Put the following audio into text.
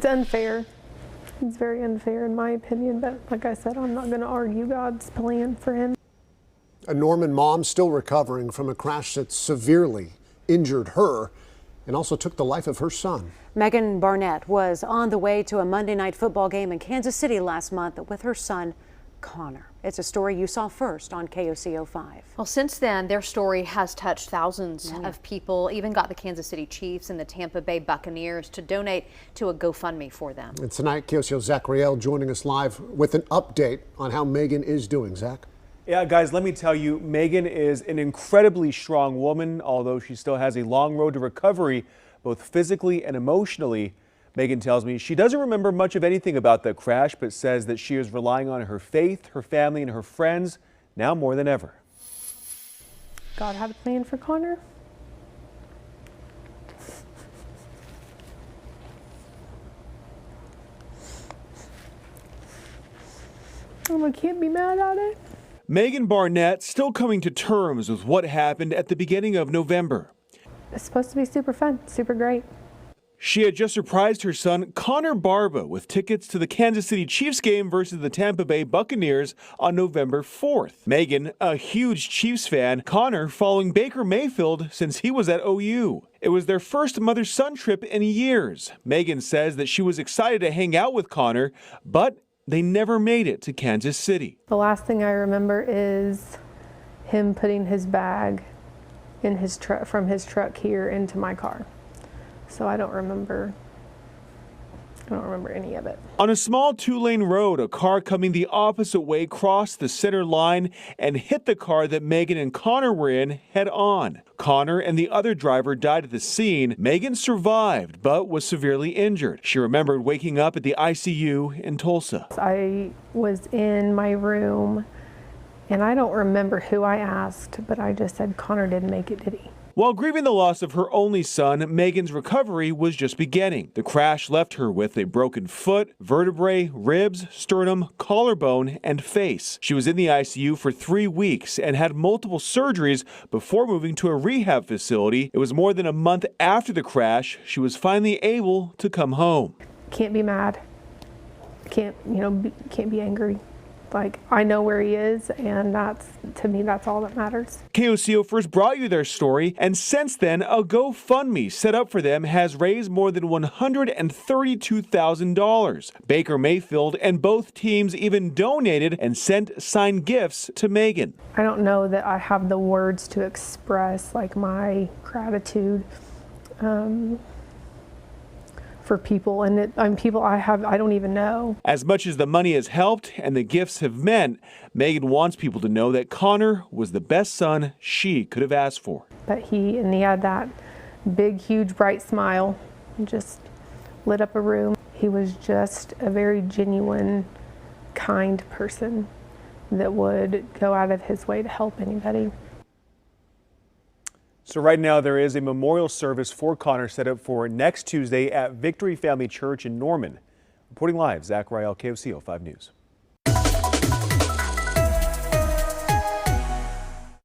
unfair. It's very unfair in my opinion, but like I said, I'm not going to argue God's plan for him. A Norman mom still recovering from a crash that severely injured her and also took the life of her son. Megan Barnett was on the way to a Monday night football game in Kansas City last month with her son, Connor. It's a story you saw first on KOCO 5. Well, since then, their story has touched thousands of people, even got the Kansas City Chiefs and the Tampa Bay Buccaneers to donate to a GoFundMe for them. And tonight, KOCO's Zach Riel joining us live with an update on how Megan is doing. Zach? Yeah, guys, let me tell you, Megan is an incredibly strong woman, although she still has a long road to recovery, both physically and emotionally. Megan tells me she doesn't remember much of anything about the crash, but says that she is relying on her faith, her family, and her friends now more than ever. God had a plan for Connor. I can't be mad at it. Megan Barnett still coming to terms with what happened at the beginning of November. It's supposed to be super fun, super great. She had just surprised her son, Connor Barba, with tickets to the Kansas City Chiefs game versus the Tampa Bay Buccaneers on November 4th. Megan, a huge Chiefs fan, Connor following Baker Mayfield since he was at OU. It was their first mother-son trip in years. Megan says that she was excited to hang out with Connor, but they never made it to Kansas City. The last thing I remember is him putting his bag in his truck from his truck here into my car. So I don't remember any of it. On a small two-lane road, a car coming the opposite way crossed the center line and hit the car that Megan and Connor were in head on. Connor and the other driver died at the scene. Megan survived, but was severely injured. She remembered waking up at the ICU in Tulsa. I was in my room, and I don't remember who I asked, but I just said, Connor didn't make it, did he? While grieving the loss of her only son, Megan's recovery was just beginning. The crash left her with a broken foot, vertebrae, ribs, sternum, collarbone, and face. She was in the ICU for 3 weeks and had multiple surgeries before moving to a rehab facility. It was more than a month after the crash she was finally able to come home. Can't be mad. Can't be angry. Like, I know where he is, and to me, that's all that matters. KOCO first brought you their story, and since then, a GoFundMe set up for them has raised more than $132,000. Baker Mayfield and both teams even donated and sent signed gifts to Megan. I don't know that I have the words to express, like, my gratitude for people, and people I don't even know. As much as the money has helped and the gifts have meant, Megan wants people to know that Connor was the best son she could have asked for. But he had that big, huge, bright smile, and just lit up a room. He was just a very genuine, kind person that would go out of his way to help anybody. So right now there is a memorial service for Connor set up for next Tuesday at Victory Family Church in Norman. Reporting live, Zach Riel, KOCO 5 News.